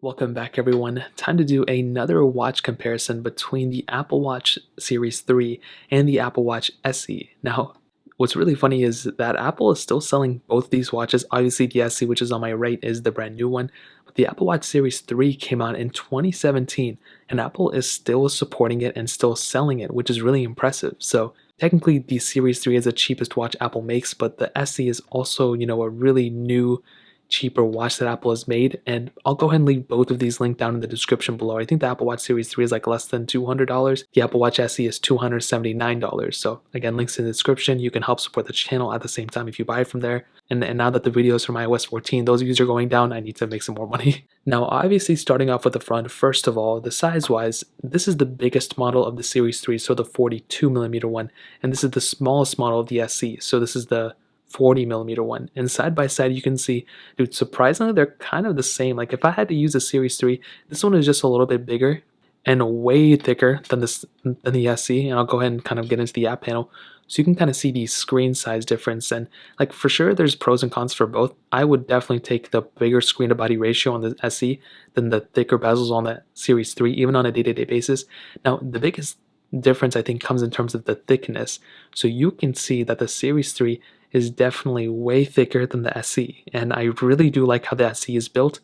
Welcome back, everyone. Time to do another watch comparison between the Apple Watch Series 3 and the Apple Watch SE. Now, what's really funny is that Apple is still selling both these watches. Obviously, the SE, which is on my right, is the brand new one. But the Apple Watch Series 3 came out in 2017, and Apple is still supporting it and still selling it, which is really impressive. So, technically, the Series 3 is the cheapest watch Apple makes, but the SE is also, a really new cheaper watch that Apple has made, and I'll go ahead and leave both of these linked down in the description below. I think the Apple Watch Series 3 is like less than $200. The Apple Watch SE is $279. So again, links in the description. You can help support the channel at the same time if you buy it from there. And now that the videos from iOS 14, those views are going down, I need to make some more money. Now, obviously, starting off with the front, first of all, the size-wise, this is the biggest model of the Series 3, so the 42mm one, and this is the smallest model of the SE, so this is the 40mm one. And side by side, you can see, dude, surprisingly, they're kind of the same. Like, if I had to use a Series 3, this one is just a little bit bigger and way thicker than the SE. And I'll go ahead and kind of get into the app panel. So you can kind of see the screen size difference. And like, for sure, there's pros and cons for both. I would definitely take the bigger screen to body ratio on the SE than the thicker bezels on the Series 3, even on a day-to-day basis. Now, the biggest difference, I think, comes in terms of the thickness. So you can see that the Series 3 is definitely way thicker than the SE, and I really do like how the SE is built.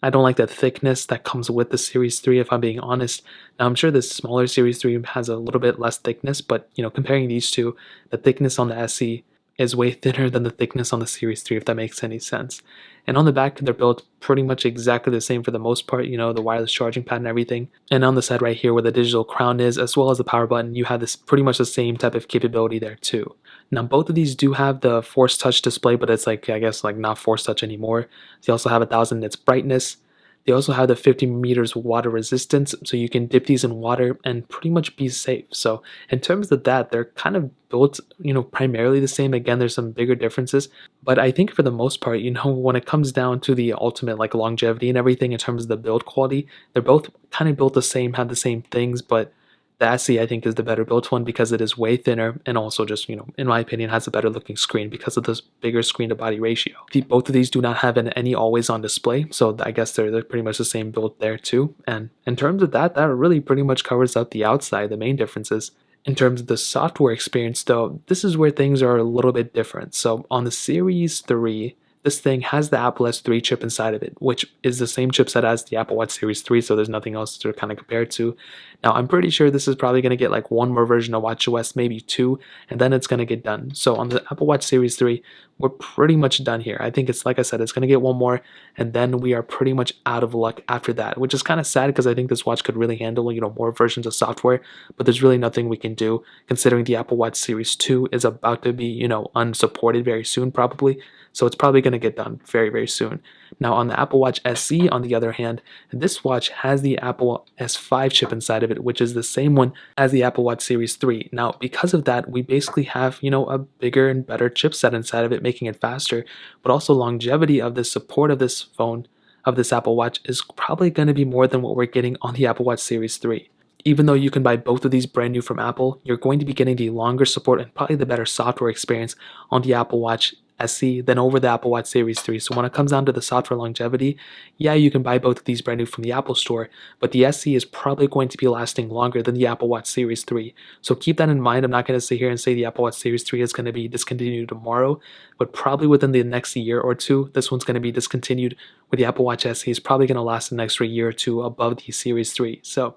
I don't like the thickness that comes with the Series 3, if I'm being honest. Now, I'm sure the smaller Series 3 has a little bit less thickness, but comparing these two, the thickness on the SE is way thinner than the thickness on the Series 3, if that makes any sense. And on the back, they're built pretty much exactly the same for the most part, the wireless charging pad and everything. And on the side right here where the digital crown is, as well as the power button, you have this pretty much the same type of capability there too. Now, both of these do have the Force Touch display, but it's like, I guess, like not Force Touch anymore. They also have 1000 nits brightness. They also have the 50 meters water resistance, so you can dip these in water and pretty much be safe. So in terms of that, they're kind of built, primarily the same. Again, there's some bigger differences, but I think for the most part, when it comes down to the ultimate like longevity and everything in terms of the build quality, they're both kind of built the same, have the same things, but the SE, I think, is the better built one because it is way thinner and also just, in my opinion, has a better looking screen because of this bigger screen to body ratio. Both of these do not have any always on display, so I guess they're pretty much the same build there too. And in terms of that really pretty much covers up the outside, the main differences. In terms of the software experience, though, this is where things are a little bit different. So on the Series 3, this thing has the Apple S3 chip inside of it, which is the same chipset as the Apple Watch Series 3, so there's nothing else to kind of compare it to. Now, I'm pretty sure this is probably going to get like one more version of watchOS, maybe two, and then it's going to get done. So on the Apple Watch Series 3, we're pretty much done here. I think it's, like I said, it's going to get one more, and then we are pretty much out of luck after that, which is kind of sad because I think this watch could really handle, more versions of software, but there's really nothing we can do considering the Apple Watch Series 2 is about to be, unsupported very soon probably. So it's probably going to get done very, very soon. Now on the Apple Watch SE, on the other hand, this watch has the Apple S5 chip inside of it, which is the same one as the Apple Watch Series 3. Now, because of that, we basically have, a bigger and better chipset inside of it, making it faster, but also longevity of the support of this phone, of this Apple Watch, is probably going to be more than what we're getting on the Apple Watch Series 3. Even though you can buy both of these brand new from Apple, you're going to be getting the longer support and probably the better software experience on the Apple Watch SE than over the Apple Watch Series 3. So when it comes down to the software longevity, yeah, you can buy both of these brand new from the Apple Store, but the SE is probably going to be lasting longer than the Apple Watch Series 3. So keep that in mind. I'm not going to sit here and say the Apple Watch Series 3 is going to be discontinued tomorrow, but probably within the next year or two, this one's going to be discontinued, with the Apple Watch SE is probably going to last an extra year or two above the Series 3. So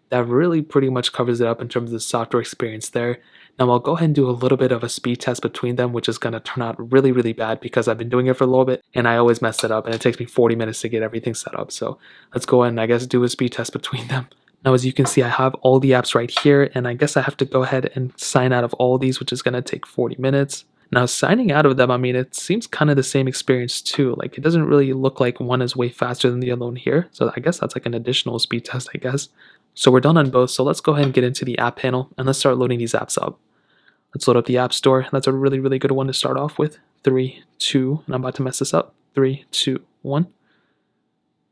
that really pretty much covers it up in terms of the software experience there. Now I'll go ahead and do a little bit of a speed test between them, which is going to turn out really, really bad because I've been doing it for a little bit and I always mess it up and it takes me 40 minutes to get everything set up. So let's go ahead and I guess do a speed test between them. Now, as you can see, I have all the apps right here, and I guess I have to go ahead and sign out of all these, which is going to take 40 minutes. Now, signing out of them, I mean, it seems kind of the same experience too. Like, it doesn't really look like one is way faster than the other one here. So I guess that's like an additional speed test, I guess. So we're done on both. So let's go ahead and get into the app panel and let's start loading these apps up. Let's load up the App Store. That's a really, really good one to start off with. 3, 2, and I'm about to mess this up. 3, 2, 1.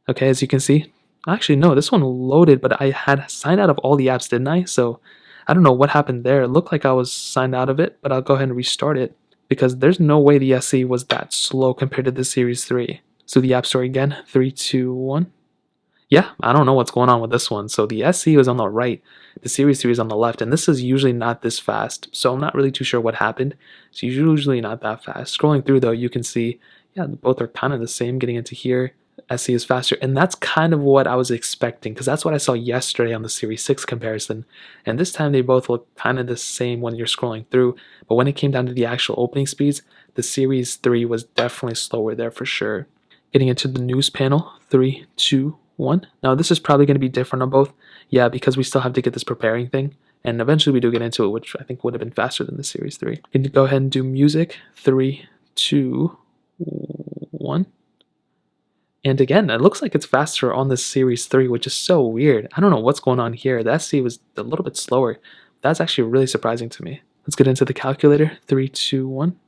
Okay, as you can see, actually, no, this one loaded, but I had signed out of all the apps, didn't I? So I don't know what happened there. It looked like I was signed out of it, but I'll go ahead and restart it because there's no way the SE was that slow compared to the Series 3. So the App Store again, 3, 2, 1. Yeah, I don't know what's going on with this one. So the SE was on the right, the Series 3 is on the left, and this is usually not this fast. So I'm not really too sure what happened. It's usually not that fast. Scrolling through though, you can see, yeah, both are kind of the same getting into here. SE is faster, and that's kind of what I was expecting because that's what I saw yesterday on the Series 6 comparison. And this time they both look kind of the same when you're scrolling through, but when it came down to the actual opening speeds, the Series 3 was definitely slower there for sure. Getting into the news panel, 3, 2, 1. Now this is probably going to be different on both. Yeah, because we still have to get this preparing thing. And eventually we do get into it, which I think would have been faster than the Series 3. Going to go ahead and do music. 3, 2, 1. And again, it looks like it's faster on the Series 3, which is so weird. I don't know what's going on here. The SC was a little bit slower. That's actually really surprising to me. Let's get into the calculator. 3, 2, 1.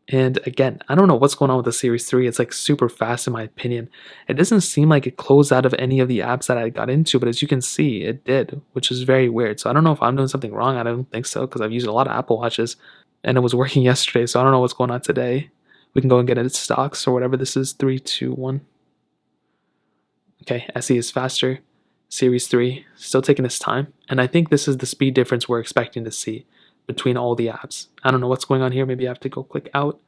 And again, I don't know what's going on with the Series 3. It's like super fast in my opinion. It doesn't seem like it closed out of any of the apps that I got into, but as you can see, it did, which is very weird. So I don't know if I'm doing something wrong. I don't think so because I've used a lot of Apple Watches and it was working yesterday. So I don't know what's going on today. We can go and get it at stocks or whatever this is. 3, 2, 1. Okay, SE is faster. Series 3 still taking its time. And I think this is the speed difference we're expecting to see between all the apps. I don't know what's going on here. Maybe I have to go click out.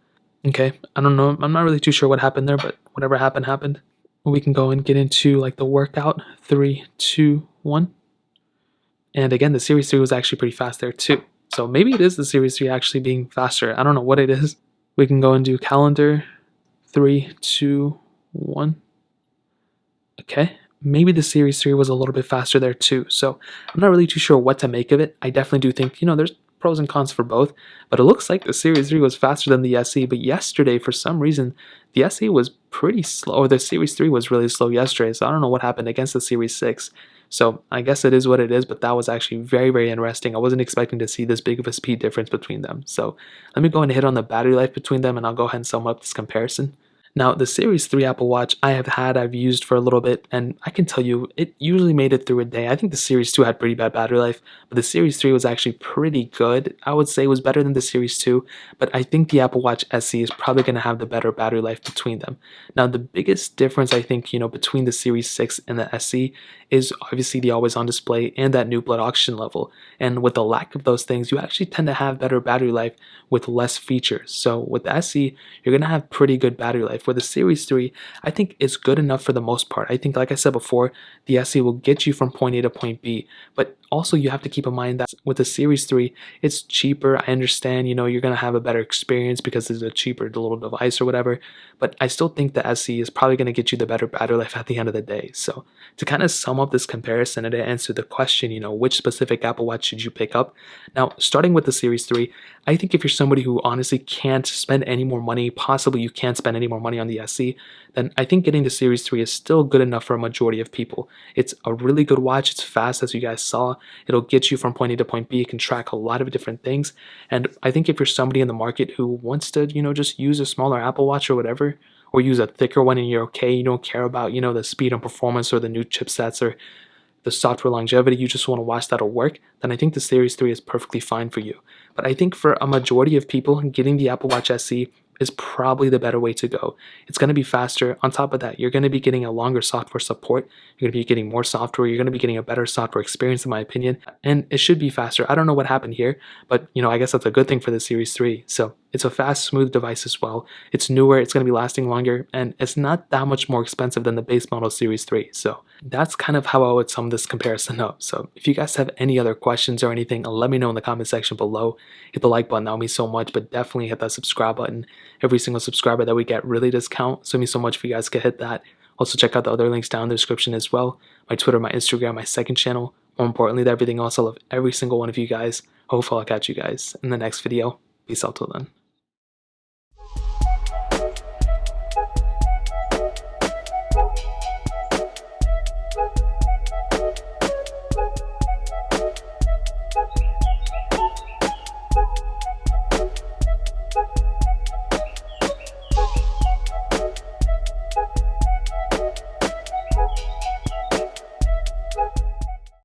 Okay, I don't know. I'm not really too sure what happened there, but whatever happened, happened. We can go and get into like the workout. 3, 2, 1. And again, the Series 3 was actually pretty fast there too. So maybe it is the Series 3 actually being faster. I don't know what it is. We can go and do calendar. 3, 2, 1. Okay, maybe the Series 3 was a little bit faster there too. So I'm not really too sure what to make of it. I definitely do think, there's pros and cons for both, but it looks like the Series 3 was faster than the SE. But yesterday, for some reason, the SE was pretty slow, or the Series 3 was really slow yesterday. So I don't know what happened against the Series 6. So I guess it is what it is, but that was actually very, very interesting. I wasn't expecting to see this big of a speed difference between them. So let me go and hit on the battery life between them, and I'll go ahead and sum up this comparison. Now, the Series 3 Apple Watch I've used for a little bit, and I can tell you, it usually made it through a day. I think the Series 2 had pretty bad battery life, but the Series 3 was actually pretty good. I would say it was better than the Series 2, but I think the Apple Watch SE is probably going to have the better battery life between them. Now, the biggest difference, I think, between the Series 6 and the SE is obviously the always-on display and that new blood oxygen level. And with the lack of those things, you actually tend to have better battery life with less features. So with the SE, you're going to have pretty good battery life. For the Series 3, I think it's good enough for the most part. I think, like I said before, the SE will get you from point A to point B, but also you have to keep in mind that with the Series 3, it's cheaper. I understand, you're going to have a better experience because it's a cheaper little device or whatever, but I still think the SE is probably going to get you the better battery life at the end of the day. So to kind of sum up this comparison and to answer the question, which specific Apple Watch should you pick up? Now, starting with the Series 3, I think if you're somebody who honestly can't spend any more money, possibly you can't spend any more money on the SE, then I think getting the Series 3 is still good enough for a majority of people. It's a really good watch. It's fast, as you guys saw. It'll get you from point A to point B. It can track a lot of different things. And I think if you're somebody in the market who wants to, just use a smaller Apple Watch or whatever, or use a thicker one and you're okay, you don't care about, the speed and performance or the new chipsets or the software longevity, you just want to watch that'll work, then I think the Series 3 is perfectly fine for you. But I think for a majority of people, getting the Apple Watch SE is probably the better way to go. It's going to be faster. On top of that, you're going to be getting a longer software support. You're going to be getting more software. You're going to be getting a better software experience, in my opinion. And it should be faster. I don't know what happened here, but I guess that's a good thing for the Series 3. So it's a fast, smooth device as well. It's newer. It's going to be lasting longer. And it's not that much more expensive than the base model Series 3. So that's kind of how I would sum this comparison up. So if you guys have any other questions or anything, let me know in the comment section below. Hit the like button. That would mean so much, but definitely hit that subscribe button. Every single subscriber that we get really does count, so it means so much if you guys could hit that. Also check out the other links down in the description as well. My Twitter, my Instagram, my second channel. More importantly than everything else, I love every single one of you guys. Hopefully I'll catch you guys in the next video. Peace out till then.